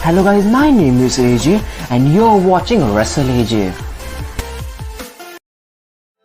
Hello guys, my name is AJ and you're watching Wrestle AJ.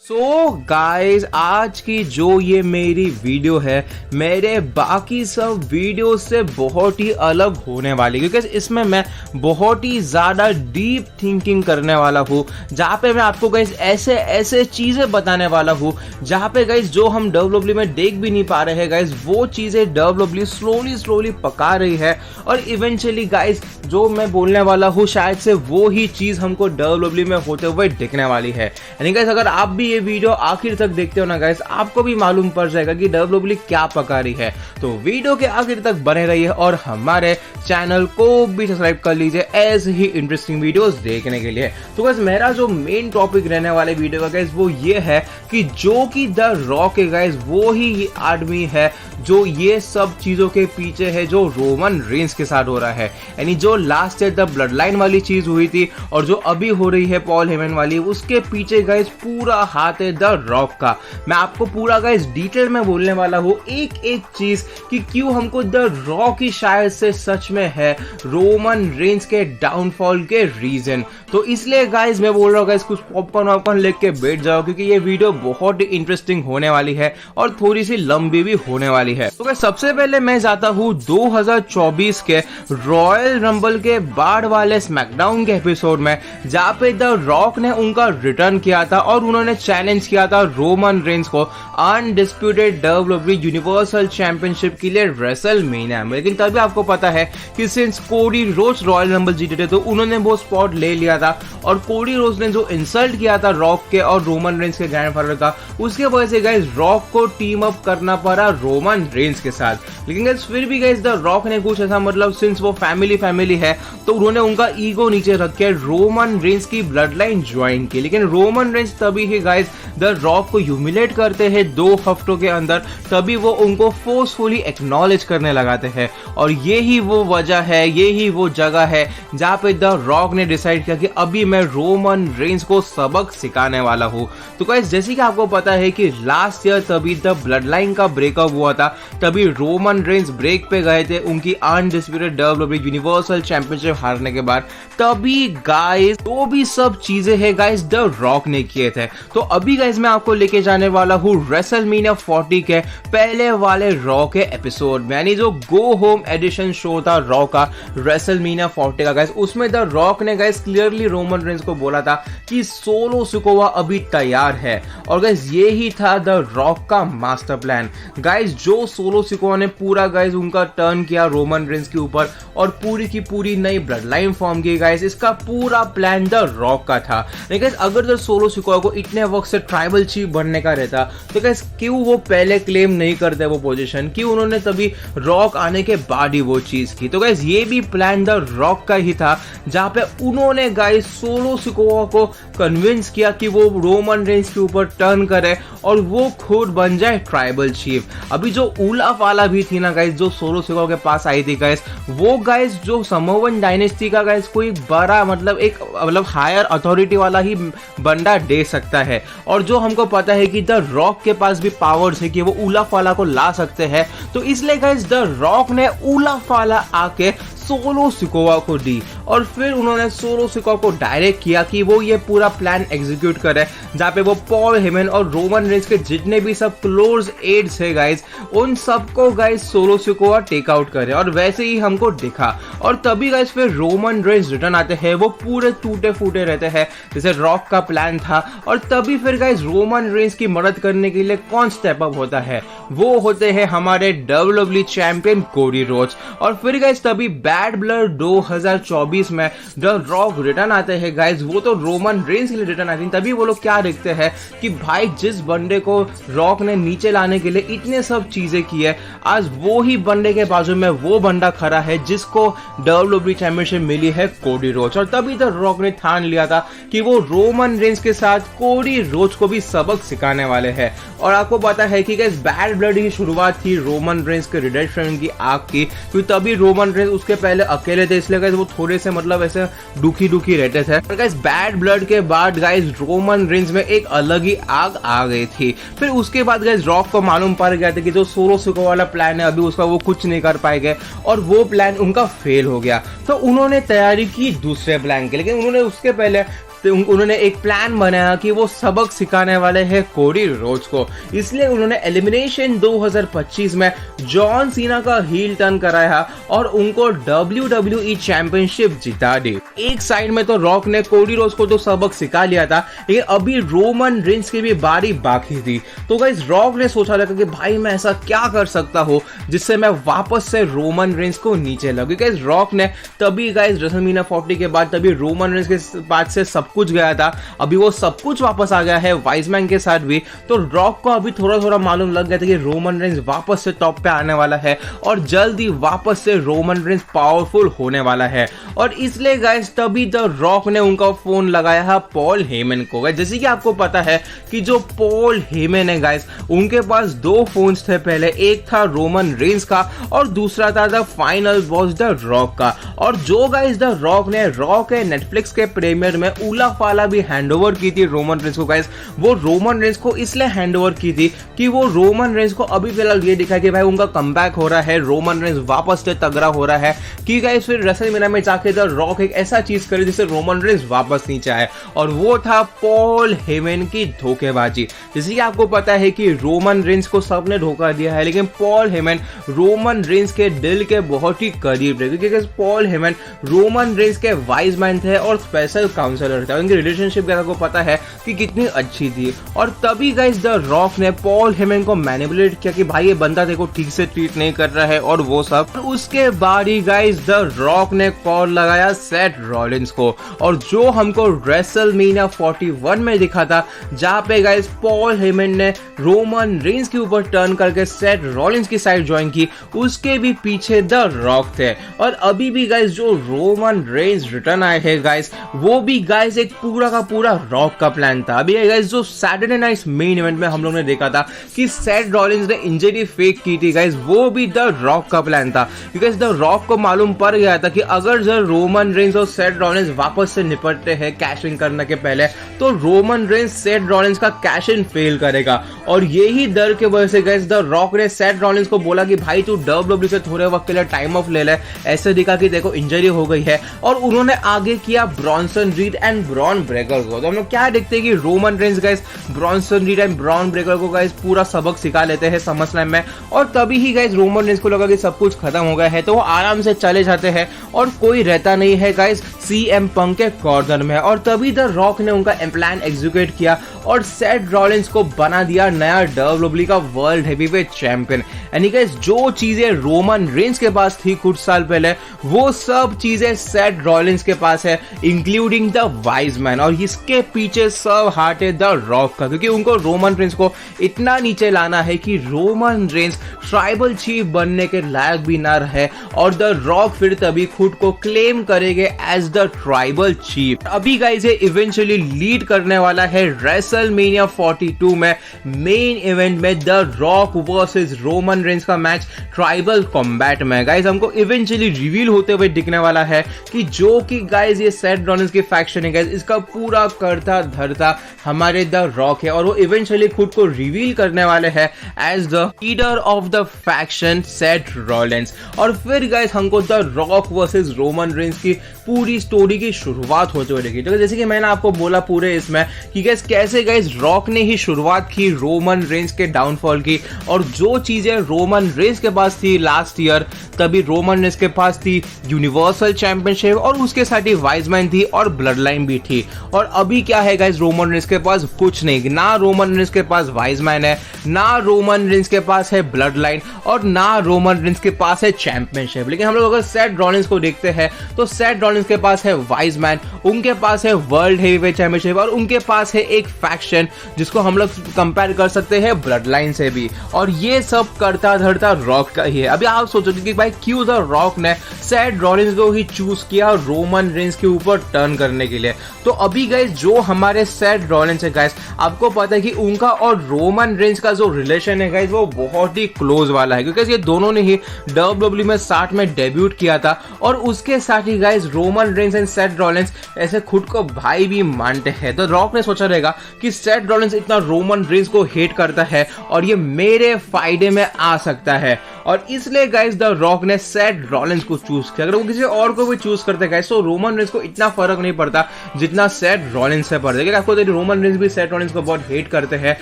So guys आज की जो ये मेरी वीडियो है मेरे बाकी सब वीडियो से बहुत ही अलग होने वाली, क्योंकि इसमें मैं बहुत ही ज़्यादा डीप थिंकिंग करने वाला हूँ, जहाँ पे मैं आपको गाइज ऐसे ऐसे चीज़ें बताने वाला हूँ जहाँ पे गाइज जो हम WWE में देख भी नहीं पा रहे हैं गाइज, वो चीज़ें WWE स्लोली पका रही है और इवेंचुअली गाइज जो मैं बोलने वाला हूँ शायद से वो ही चीज़ हमको WWE में होते हुए दिखने वाली है। यानी गाइज अगर आप भी वीडियो आखिर तक देखते हो ना गाइस, आपको भी मालूम पड़ जाएगा कि WWE क्या पका रही है। तो वीडियो के आखिर तक बने रहिए और हमारे चैनल को भी सब्सक्राइब कर लीजिए ऐसे ही इंटरेस्टिंग वीडियोस देखने के लिए। तो गाइस मेरा जो मेन टॉपिक रहने वाले वीडियो का गाइस वो ये है कि जो कि द रॉक है गाइस, वो ही आदमी है जो ये सब चीजों के पीछे है जो रोमन रेंस के साथ हो रहा है। यानी जो last year the blood line वाली चीज हुई थी और जो अभी हो रही है पॉल हेमन वाली, उसके पीछे गाइस पूरा हाथ है द रॉक का। मैं आपको पूरा गाइस डिटेल में बोलने वाला हूँ एक एक चीज कि क्यों हमको द रॉक ही शायद से सच में है रोमन रेंस के डाउनफॉल के रीजन। तो इसलिए गाइस मैं बोल रहा हूँ गाइस कुछ पॉपकॉर्न वॉपकॉर्न लेके बैठ जाओ, क्योंकि ये वीडियो बहुत ही इंटरेस्टिंग होने वाली है और थोड़ी सी लंबी भी होने वाली है। तो गाइस सबसे पहले मैं जाता हूँ 2024 के रॉयल रंबल के बाद वाले स्मैकडाउन के एपिसोड में, जहाँ पे द रॉक ने उनका रिटर्न किया था और उन्होंने चैलेंज किया था रोमन रेंस को अनडिस्प्यूटेड WWE यूनिवर्सल चैंपियनशिप के लिए रेसलमेनिया में। लेकिन तभी आपको पता है कि सिंस कोडी रोज रॉयल रंबल जीते थे तो उन्होंने वो स्पॉट ले लिया था, और कोडी रोज ने जो इंसल्ट किया था रॉक के और रोमन रेंस के ग्रैंडफादर का, उसके वजह से गाइस रॉक को टीम अप करना पड़ा रोमन रेंस के साथ। लेकिन गाइस फिर भी गाइस द रॉक ने कुछ ऐसा मतलब सिंस वो फैमिली है तो उन्होंने उनका ईगो नीचे रख के रोमन रेंस की ब्लड लाइन ज्वाइन की। लेकिन रोमन रेंस तभी ही गाइस द रॉक को ह्यूमिलेट करते हैं 2 हफ्तों के अंदर, तभी वो उनको फोर्सफुली एक्नॉलेज करने लगाते हैं। और ये ही वो वजह है, ये ही वो जगह है जहाँ पे द रॉक ने डिसाइड किया कि अभी मैं रोमन रेंस को सबक सिखाने वाला हूँ। तो गाइस जैसे कि आपको पता है कि लास्ट ईयर तभी द ब्लड लाइन का ब्रेकअप हुआ था, तभी रोमन रेंस ब्रेक पे गए थे उनकी अनडिस्प्यूटेड WWE यूनिवर्सल चैंपियनशिप हारने के बाद। तभी गाइस तो भी सब चीजें है गाइस द रॉक ने किए थे। तो अभी गाइस मैं आपको लेके जाने वाला हूँ रेसलमेनिया 40 के पहले वाले रॉ के एपिसोड में, यानी जो गो होम एडिशन शो था रॉ का रेसलमेनिया 40 का गाइस, उसमें द रॉक ने गाइस क्लियरली रोमन रेंस को बोला था कि सोलो सिकोवा अभी तैयार है। और गाइस ये ही था द रॉक का मास्टर प्लान गाइस, जो सोलो सिकोवा ने पूरा गाइस उनका टर्न किया रोमन रेंस के ऊपर और पूरी की पूरी नई ब्लड लाइन फॉर्म की गाइस, इसका पूरा प्लान द रॉक का था। लेकिन अगर द सोलो सिकोवा को इतने वक्त से ट्राइबल चीफ बनने का रहता तो गाइस क्यों वो पहले क्लेम नहीं करते वो पोजीशन, क्यों उन्होंने तभी रॉक आने के बाद ही वो चीज की। तो गाइस ये भी प्लान द रॉक का ही था, जहां पे उन्होंने गाइस सोलो सिकोवा को कन्विंस किया कि वो रोमन रेंस के ऊपर टर्न करे और वो खुद बन जाए ट्राइबल चीफ। अभी जो उलाफ वाला भी थी ना गाइस, जो सोलो सिकोवा के पास आई थी गाइस, वो गाइस जो समोवन डायनेस्टी का गाइस कोई बड़ा मतलब हायर अथॉरिटी वाला ही बंदा दे सकता है। और जो हमको पता है कि द रॉक के पास भी पावर्स है कि वो उलाफ वाला को ला सकते हैं, तो इसलिए गाइस द रॉक ने उलाफ वाला आके सोलो सिकोवा को दी और फिर उन्होंने सोलो सिकोवा को डायरेक्ट किया कि वो ये पूरा प्लान एग्जीक्यूट करे, जहाँ पे वो पॉल हेमन और रोमन रेंस के जितने भी सब क्लोज एड्स है गाइस, उन सबको guys Solo Sikoa take out करे। और वैसे ही हमको दिखा। और तभी गाइस फिर रोमन रेंस रिटर्न आते हैं, वो पूरे टूटे फूटे रहते हैं जैसे रॉक का प्लान था। और तभी फिर गाइस रोमन रेंस की मदद करने के लिए कौन स्टेप अप होता है, वो होते हैं हमारे WWE चैंपियन कोडी रोड्स। और फिर गाइस तभी बैड ब्लड 2024 में द रॉक रिटर्न आते हैं गाइस, वो तो रोमन रेंस के लिए रिटर्न आते हैं। तभी वो लोग क्या देखते हैं कि भाई जिस बंदे को रॉक ने नीचे लाने के लिए इतने सब चीजें की है, आज वो ही बंदे के बाजू में वो बंदा खड़ा है जिसको WWE चैंपियनशिप मिली है कोडी रोड्स। और तभी द रॉक ने ठान लिया था कि वो रोमन रेंस के साथ कोडी रोड्स को भी सबक सिखाने वाले हैं। और आपको पता है कि गाइस बैड ब्लड की शुरुआत थी रोमन रेंस के रिडेम्पशन की आग की, क्योंकि तभी रोमन रेंस उसके पहले अकेले थे, इसलिए गाइस वो थोड़े से से मतलब ऐसे दुखी रहते थे। पर गाइस बैड ब्लड के बाद गाइस रोमन रेंज में एक अलग ही आग आ गई थी। फिर उसके बाद गाइस रॉक को मालूम पड़ गया था कि जो सोलो सिको वाला प्लान है अभी उसका वो कुछ नहीं कर पाएंगे और वो प्लान उनका फेल हो गया। तो उन्होंने तैयारी की दूसरे प्लान की, लेकिन उन्होंने उसके पहले उन्होंने एक प्लान बनाया कि वो सबक सिखाने वाले हैं कोडी रोड्स को। इसलिए उन्होंने एलिमिनेशन 2025 में जॉन सीना का हील टर्न कराया और उनको WWE चैंपियनशिप जिता दी। एक साइड में तो रॉक ने कोडी रोड्स को तो सबक सिखा लिया था, लेकिन अभी रोमन रेंज की भी बारी बाकी थी। तो गाइस रॉक ने सोचा लगा कि भाई मैं ऐसा क्या कर सकता हूँ जिससे मैं वापस से रोमन रेंज को नीचे लगूं। गाइस रॉक ने तभी गाइस रेसलमेनिया 40 के बाद तभी रोमन रेंज के बाद से सब कुछ गया था, अभी वो सब कुछ वापस आ गया है वाइजमैन के साथ भी। तो रॉक को अभी थोड़ा मालूम लग गया था कि रोमन रेंज वापस से टॉप पे आने वाला है और जल्द ही वापस से रोमन रेंज पावरफुल होने वाला है। और इसलिए गाइस तभी द रॉक ने उनका फोन लगाया है पॉल हेमन को। जैसे कि आपको पता है कि जो पॉल हेमन है गाइस उनके पास दो फोन्स थे पहले, एक था रोमन रेंज का और दूसरा था the final boss the rock का। और जो गाइस द रॉक ने रॉक है नेटफ्लिक्स के प्रीमियर में उला फाला भी हैंडओवर की थी रोमन रेंज को। गाइस वो रोमन रेंज को इसलिए हैंडओवर की थी कि वो रोमन रेंज को अभी फिलहाल ये दिखा कि भाई उनका कमबैक हो रहा है, रोमन रेंज वापस से तगड़ा हो रहा है कि गाइस फिर रेसलमेनिया में जाके द रॉक एक ऐसा चीज करे जिससे रोमन रेंज वापस नीचे आए, और वो था पॉल हेमन की धोखेबाजी। जैसे कि आपको पता है कि रोमन रेंज को सबने धोखा दिया है, लेकिन पॉल हेमन रोमन रेंज के दिल के बहुत ही करीब रहे, क्योंकि पॉल हेमन रोमन रेंज के वाइज मैन थे और स्पेशल काउंसलर थे। उनकी रिलेशनशिप का आपको पता है कि कितनी अच्छी थी। और तभी गाइस द रॉक ने पॉल हेमन को मैनिपुलेट किया कि भाई ये बंदा देखो ठीक से ट्रीट नहीं कर रहा है और वो सब। उसके बाद ही गाइस द रॉक ने कॉल लगाया सेथ रॉलिंस को, और जो हमको रेसलमेनिया 41 में दिखा था जहां पे गाइस पॉल हेमन ने रोमन रेंज के ऊपर टर्न करके सेथ रॉलिंस की साइड ज्वाइन की, उसके भी पीछे द रॉक थे। और अभी भी गाइस जो रोमन रेंज रिटर्न आए हैं गाइस वो भी गाइस एक पूरा का पूरा रॉक का प्लान था। अभी गाइस जो सैटरडे नाइट मेन इवेंट में हम लोग ने देखा था कि सेथ रॉलिंस ने इंजरी फेक की थी गाइस, वो भी द रॉक का प्लान था, क्योंकि द रॉक को मालूम पड़ गया था कि अगर जो रोमन रेंज और सेथ रॉलिंस वापस से निपटते हैं कैश इन करने के पहले तो रोमन रेंज सेथ रॉलिंस का कैश इन फेल करेगा। और यही डर के वजह से गाइस द रॉक ने सेथ रॉलिंस को बोला कि भाई तू WWE से थोड़े वक्त के लिए टाइम ऑफ ले ले, ऐसे दिखा कि देखो इंजरी हो गई है। और उन्होंने आगे किया Bronson read and Bron Breakker को। तो हम लोग क्या देखते हैं कि Roman Reigns guys Bronson read and Bron Breakker को गाइस पूरा सबक सिखा लेते हैं समरस्लैम में, और तभी ही गाइस रोमन रेंज को लगा कि सब कुछ खत्म हो गया है तो वो आराम से चले जाते हैं और कोई रहता नहीं है गाइस CM पंक के कॉर्नर में। और तभी द रॉक ने उनका प्लान एग्जीक्यूट किया और सेथ रॉलिंस को बना दिया नया WWE का वर्ल्ड हेवीवेट चैंपियन। यानी गाइस जो चीजें रोमन रेंज के पास थी कुछ साल पहले वो सब चीजें सेथ रॉलिंस के पास है, इंक्लूडिंग द वाइज मैन। और इसके पीछे सब हार्ट है द रॉक का, क्योंकि उनको रोमन रेंज को इतना नीचे लाना है कि रोमन रेंज ट्राइबल चीफ बनने के लायक भी ना रहे, और द रॉक फिर तभी खुद को क्लेम करेंगे एज द ट्राइबल चीफ। अभी गाइस ये इवेंचुअली लीड करने वाला है रेसलमेनिया 42 में मेन इवेंट में the Rock versus Roman range का मैच ट्राइबल कॉम्बैट में। गाइस हमको इवेंचुअली रिवील होते हुए दिखने वाला है कि जो कि गाइस ये सेथ रॉलिंस की फैक्शन है गाइस, इसका पूरा करता धरता हमारे द रॉक है, और वो इवेंचुअली खुद को रिवील करने वाले हैं as the leader of the faction Seth Rollins. और फिर गाइस हमको the Rock versus Roman Reigns की पूरी स्टोरी की शुरुआत होते हुए देखी। तो जैसे कि मैंने आपको बोला पूरे इसमें कि गाइस कैसे गाइस रॉक ने ही शुरुआत की रोमन रेंज के डाउनफॉल की, और जो चीजें रोमन रेंज के पास थी लास्ट ईयर तभी रोमन रेंज के पास थी यूनिवर्सल चैंपियनशिप, और उसके साथ ही वाइजमैन थी और ब्लड लाइन भी थी। और अभी क्या है गाइस रोमन रेंज के पास कुछ नहीं, ना रोमन रेंज के पास वाइजमैन है, ना रोमन रेंज के पास है ब्लड लाइन, और ना रोमन रेंज के पास है चैंपियनशिप। लेकिन हम लोग अगर सेथ रॉलिंस को देखते हैं तो सेथ रॉलिंस के पास है वाइजमैन, उनके पास है वर्ल्ड हेवीवेट चैंपियनशिप, और उनके पास है एक फैक्शन जिसको हम लोग कंपेयर कर सकते हैं ब्लड लाइन से भी। और ये सब करता धरता रॉक का ही है। अभी आप सोचोगे कि भाई क्यों द रॉक ने सेथ रॉलिंस को ही चूज किया रोमन रेंज के ऊपर टर्न करने के लिए, तो अभी गाइस जो हमारे सेथ रॉलिंस है गाइस, आपको पता है कि उनका और रोमन रेंज का जो रिलेशन है गाइस वो बहुत ही क्लोज वाला है, क्योंकि ये दोनों ने ही WWE में 60 में डेब्यूट किया था और उसके साथ ही guys Roman Reigns and Seth Rollins ऐसे खुद को भाई भी मानते हैं। तो रॉक ने सोचा रहेगा कि सेथ रॉलिंस इतना रोमन रेंज को हेट करता है और ये मेरे फायदे में आ सकता है, और इसलिए गाइस द रॉक ने सेथ रॉलिंस को चूज किया। अगर वो किसी और को भी चूज करते गाइस तो रोमन रेंज को इतना फर्क नहीं पड़ता जितना सेथ रॉलिंस से पड़ता है, क्योंकि आपको तो रोमन रेंज भी सेथ रॉलिंस को बहुत हेट करते हैं।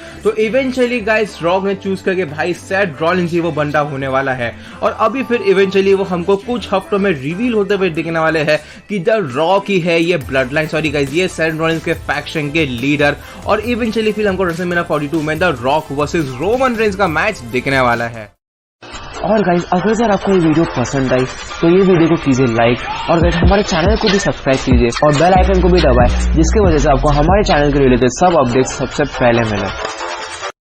तो इवेंचुअली गाइस रॉक ने चूज करके भाई सेथ रॉलिंस ही वो बंदा होने वाला है, और अभी फिर इवेंचुअली वो हमको कुछ हफ्तों में रिवील होते हुए दिखने वाले हैं कि द रॉक ही है ये ब्लड लाइन, सॉरी गाइस ये सेथ रॉलिंस के फैक्शन के लीडर, और इवेंचुअली फिर हमको रेसलमेनिया 42 में the Rock versus Roman range का मैच दिखने वाला है। और गाइज अगर सर आपको ये वीडियो पसंद आई तो ये वीडियो को कीजिए लाइक, और गाइज हमारे चैनल को भी सब्सक्राइब कीजिए और बेल आइकन को भी दबाएं, जिसकी वजह से आपको हमारे चैनल के रिलेटेड सब अपडेट्स सबसे पहले मिले।